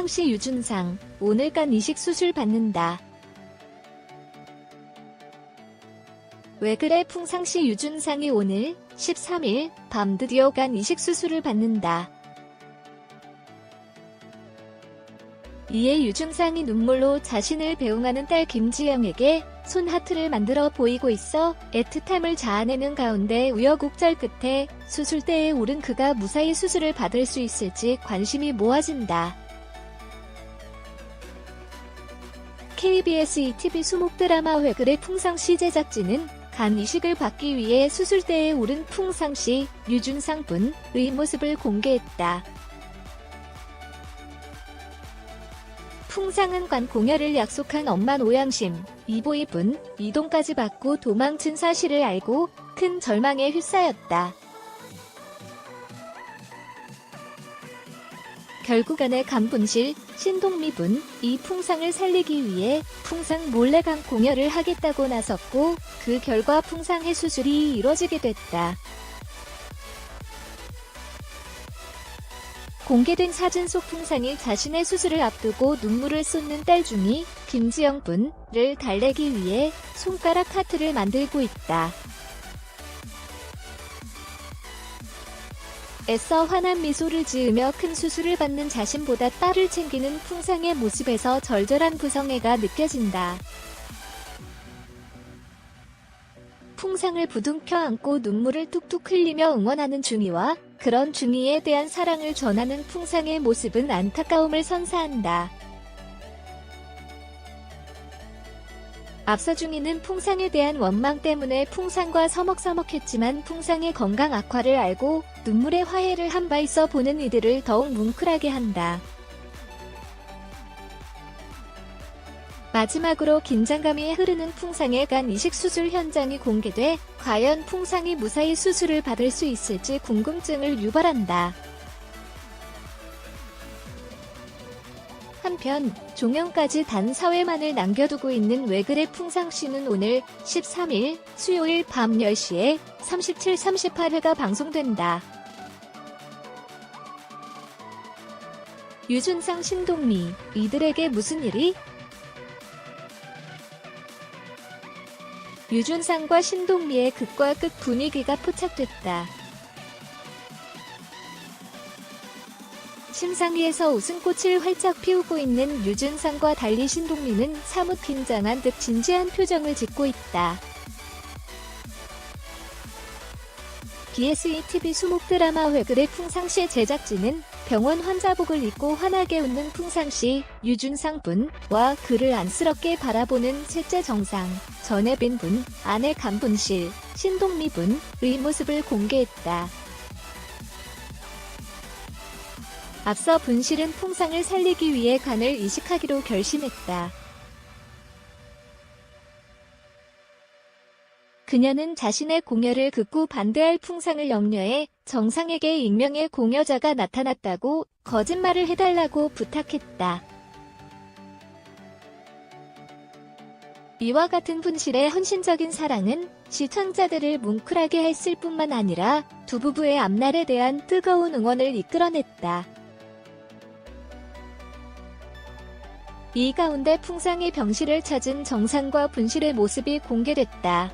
풍상시 유준상, 오늘 간 이식 수술 받는다. 왜 그래 풍상시 유준상이 오늘 13일 밤 드디어 간 이식 수술을 받는다. 이에 유준상이 눈물로 자신을 배웅하는 딸 김지영에게 손하트를 만들어 보이고 있어 애틋함을 자아내는 가운데 우여곡절 끝에 수술대에 오른 그가 무사히 수술을 받을 수 있을지 관심이 모아진다. KBS ETV 수목 드라마 왜 그래 풍상시 제작진은 간 이식을 받기 위해 수술대에 오른 풍상시 유준상 분의 모습을 공개했다. 풍상은 관 공여를 약속한 엄마 노양심, 이보이 분, 이동까지 받고 도망친 사실을 알고 큰 절망에 휩싸였다. 결국 아내 간분실, 신동미 분, 이 풍상을 살리기 위해 풍상 몰래 간 공여를 하겠다고 나섰고 그 결과 풍상의 수술이 이뤄지게 됐다. 공개된 사진 속 풍상이 자신의 수술을 앞두고 눈물을 쏟는 딸 중이 김지영 분을 달래기 위해 손가락 하트를 만들고 있다. 애써 환한 미소를 지으며 큰 수술을 받는 자신보다 딸을 챙기는 풍상의 모습에서 절절한 부성애가 느껴진다. 풍상을 부둥켜 안고 눈물을 뚝뚝 흘리며 응원하는 중이와 그런 중이에 대한 사랑을 전하는 풍상의 모습은 안타까움을 선사한다. 앞서 중이는 풍상에 대한 원망 때문에 풍상과 서먹서먹했지만 풍상의 건강 악화를 알고 눈물의 화해를 한 바 있어 보는 이들을 더욱 뭉클하게 한다. 마지막으로 긴장감이 흐르는 풍상의 간 이식 수술 현장이 공개돼 과연 풍상이 무사히 수술을 받을 수 있을지 궁금증을 유발한다. 한편 종영까지 단 4회만을 남겨두고 있는 왜 그래 풍상시는 오늘 13일 수요일 밤 10시에 37, 38회가 방송된다. 유준상, 신동미, 이들에게 무슨 일이? 유준상과 신동미의 극과 극 분위기가 포착됐다. 심상위에서 웃음꽃을 활짝 피우고 있는 유준상과 달리 신동미는 사뭇 긴장한 듯 진지한 표정을 짓고 있다. BSETV 수목 드라마 왜 그래 풍상시 제작진은 병원 환자복을 입고 환하게 웃는 풍상시 유준상 분과 그를 안쓰럽게 바라보는 셋째 정상, 전혜빈 분, 아내 간분실, 신동미 분의 모습을 공개했다. 앞서 분실은 풍상을 살리기 위해 간을 이식하기로 결심했다. 그녀는 자신의 공여를 극구 반대할 풍상을 염려해 정상에게 익명의 공여자가 나타났다고 거짓말을 해달라고 부탁했다. 이와 같은 분실의 헌신적인 사랑은 시청자들을 뭉클하게 했을 뿐만 아니라 두 부부의 앞날에 대한 뜨거운 응원을 이끌어냈다. 이 가운데 풍상의 병실을 찾은 정상과 분실의 모습이 공개됐다.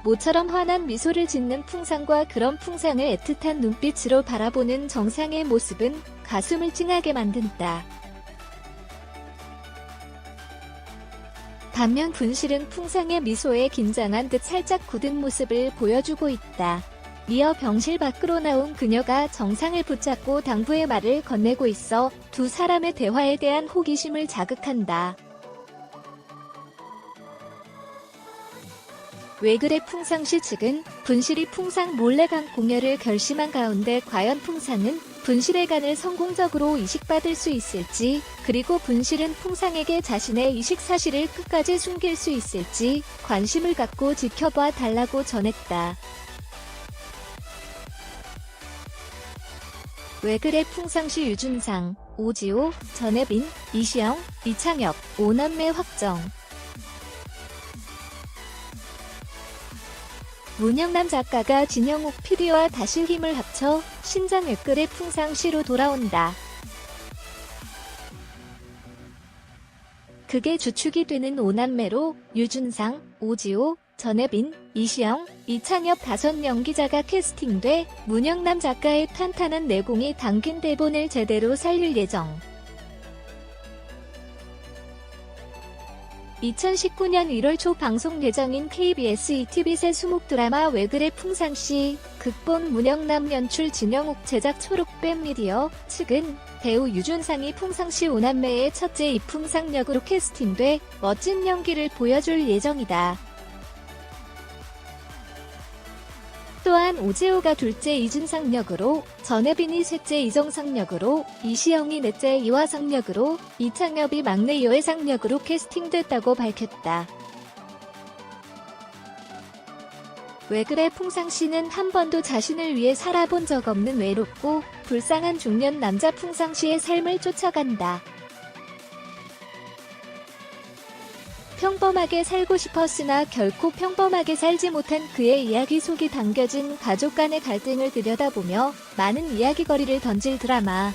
모처럼 환한 미소를 짓는 풍상과 그런 풍상을 애틋한 눈빛으로 바라보는 정상의 모습은 가슴을 찡하게 만든다. 반면 분실은 풍상의 미소에 긴장한 듯 살짝 굳은 모습을 보여주고 있다. 이어 병실 밖으로 나온 그녀가 정상을 붙잡고 당부의 말을 건네고 있어 두 사람의 대화에 대한 호기심을 자극한다. 왜 그래 풍상시 측은 분실이 풍상 몰래 간 공여를 결심한 가운데 과연 풍상은 분실의 간을 성공적으로 이식받을 수 있을지, 그리고 분실은 풍상에게 자신의 이식 사실을 끝까지 숨길 수 있을지 관심을 갖고 지켜봐 달라고 전했다. 왜 그래 풍상시 유준상, 오지호, 전혜빈, 이시영, 이창혁, 오남매 확정. 문영남 작가가 진영욱 PD와 다시 힘을 합쳐 신작 의글의 풍상시로 돌아온다. 극의 주축이 되는 5남매로 유준상, 오지호, 전혜빈, 이시영, 이창엽 5 연기자가 캐스팅돼 문영남 작가의 탄탄한 내공이 담긴 대본을 제대로 살릴 예정. 2019년 1월 초 방송 예정인 KBS ETV 새 수목 드라마 왜 그래 풍상시, 극본 문영남 연출 진영욱 제작 초록뱀 미디어 측은 배우 유준상이 풍상시 5남매의 첫째 이풍상 역으로 캐스팅돼 멋진 연기를 보여줄 예정이다. 또한 오지호가 둘째 이준상 역으로, 전혜빈이 셋째 이정상 역으로, 이시영이 넷째 이화상 역으로, 이창엽이 막내 여혜상 역으로 캐스팅됐다고 밝혔다. 왜 그래 풍상시는 한 번도 자신을 위해 살아본 적 없는 외롭고 불쌍한 중년 남자 풍상시의 삶을 쫓아간다. 평범하게 살고 싶었으나 결코 평범하게 살지 못한 그의 이야기 속에 담겨진 가족 간의 갈등을 들여다보며 많은 이야기거리를 던질 드라마.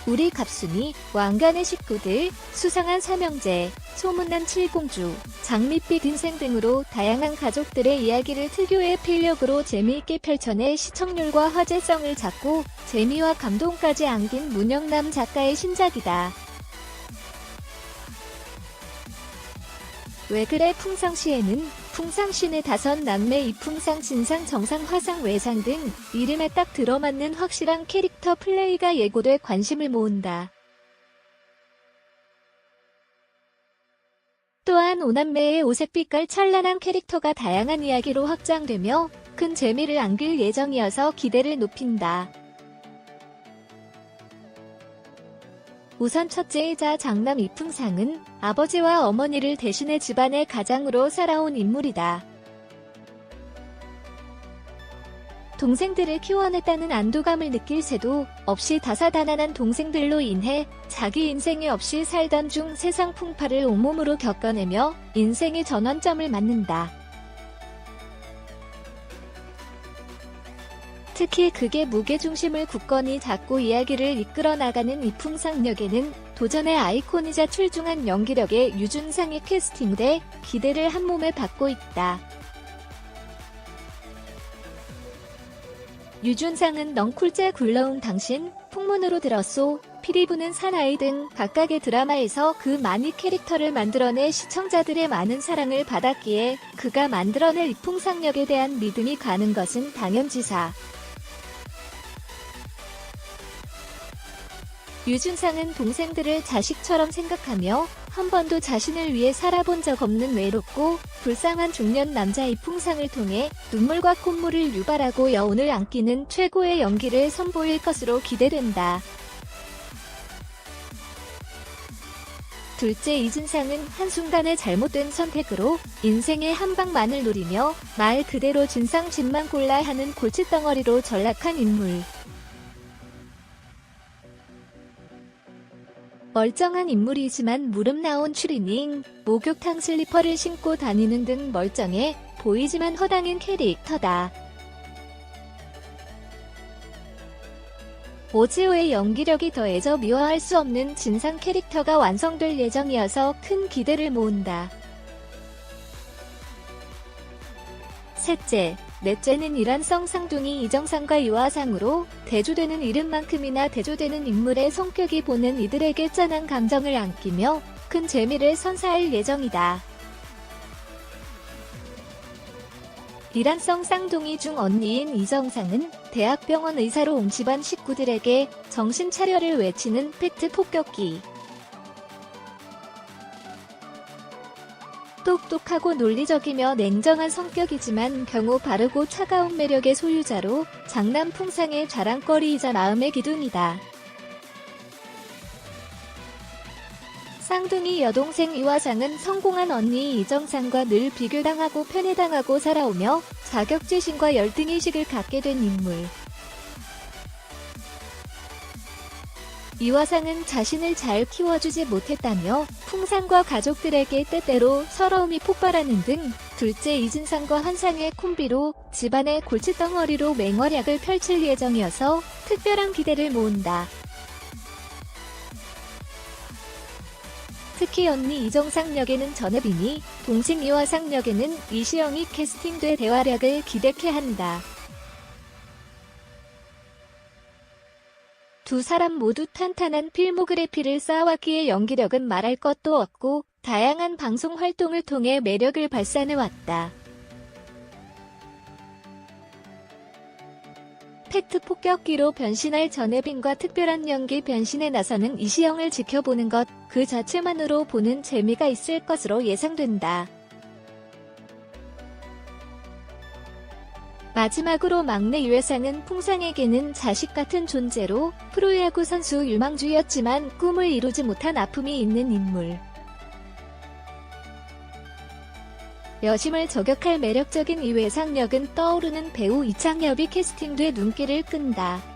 우리 갑순이, 왕관의 식구들, 수상한 삼형제, 소문난 칠공주, 장밋빛 인생 등으로 다양한 가족들의 이야기를 특유의 필력으로 재미있게 펼쳐내 시청률과 화제성을 잡고 재미와 감동까지 안긴 문영남 작가의 신작이다. 왜 그래 풍상시에는 풍상신의 5남매 이풍상, 진상, 정상, 화상, 외상 등 이름에 딱 들어맞는 확실한 캐릭터 플레이가 예고돼 관심을 모은다. 또한 5남매의 오색빛깔 찬란한 캐릭터가 다양한 이야기로 확장되며 큰 재미를 안길 예정이어서 기대를 높인다. 우선 첫째이자 장남 이풍상은 아버지와 어머니를 대신해 집안의 가장으로 살아온 인물이다. 동생들을 키워냈다는 안도감을 느낄 새도 없이 다사다난한 동생들로 인해 자기 인생이 없이 살던 중 세상 풍파를 온몸으로 겪어내며 인생의 전환점을 맞는다. 특히 극의 무게중심을 굳건히 잡고 이야기를 이끌어 나가는 이풍상 역에는 도전의 아이콘이자 출중한 연기력의 유준상이 캐스팅돼 기대를 한몸에 받고 있다. 유준상은 넝쿨째 굴러온 당신, 풍문으로 들었소, 피리 부는 사나이 등 각각의 드라마에서 그 많이 캐릭터를 만들어내 시청자들의 많은 사랑을 받았기에 그가 만들어낼 이풍상 역에 대한 믿음이 가는 것은 당연지사. 유준상은 동생들을 자식처럼 생각하며 한 번도 자신을 위해 살아본 적 없는 외롭고 불쌍한 중년 남자 이풍상을 통해 눈물과 콧물을 유발하고 여운을 안기는 최고의 연기를 선보일 것으로 기대된다. 둘째 이준상은 한순간의 잘못된 선택으로 인생의 한 방만을 노리며 말 그대로 진상 집만 골라 하는 골칫덩어리로 전락한 인물. 멀쩡한 인물이지만 무릎 나온 추리닝, 목욕탕 슬리퍼를 신고 다니는 등 멀쩡해 보이지만 허당인 캐릭터다. 오지호의 연기력이 더해져 미워할 수 없는 진상 캐릭터가 완성될 예정이어서 큰 기대를 모은다. 셋째, 넷째는 이란성 쌍둥이 이정상과 이화상으로 대조되는 이름만큼이나 대조되는 인물의 성격이 보는 이들에게 짠한 감정을 안기며 큰 재미를 선사할 예정이다. 이란성 쌍둥이 중 언니인 이정상은 대학병원 의사로 온 집안 식구들에게 정신 차려를 외치는 팩트 폭격기. 똑똑하고 논리적이며 냉정한 성격이지만 경우 바르고 차가운 매력의 소유자로 장남 풍상의 자랑거리이자 마음의 기둥이다. 쌍둥이 여동생 이화상은 성공한 언니 이정상과 늘 비교당하고 편애당하고 살아오며 자격지심과 열등의식을 갖게 된 인물. 이화상은 자신을 잘 키워주지 못했다며 풍상과 가족들에게 때때로 서러움이 폭발하는 등 둘째 이진상과 한상의 콤비로 집안의 골칫덩어리로 맹활약을 펼칠 예정이어서 특별한 기대를 모은다. 특히 언니 이정상 역에는 전혜빈이, 동생 이화상 역에는 이시영이 캐스팅돼 대활약을 기대케 한다. 두 사람 모두 탄탄한 필모그래피를 쌓아왔기에 연기력은 말할 것도 없고 다양한 방송 활동을 통해 매력을 발산해왔다. 팩트 폭격기로 변신할 전혜빈과 특별한 연기 변신에 나서는 이시영을 지켜보는 것 그 자체만으로 보는 재미가 있을 것으로 예상된다. 마지막으로 막내 유해상은 풍상에게는 자식 같은 존재로 프로야구 선수 유망주였지만 꿈을 이루지 못한 아픔이 있는 인물. 여심을 저격할 매력적인 이회상 역은 떠오르는 배우 이창엽이 캐스팅돼 눈길을 끈다.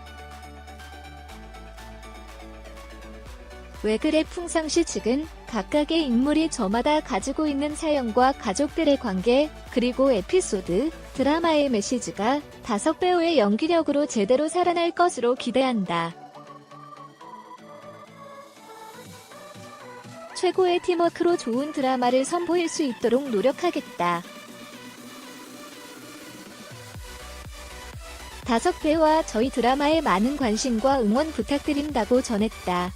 왜 그래 풍상시 측은 각각의 인물이 저마다 가지고 있는 사연과 가족들의 관계, 그리고 에피소드, 드라마의 메시지가 5배우의 연기력으로 제대로 살아날 것으로 기대한다. 최고의 팀워크로 좋은 드라마를 선보일 수 있도록 노력하겠다. 5배우와 저희 드라마에 많은 관심과 응원 부탁드린다고 전했다.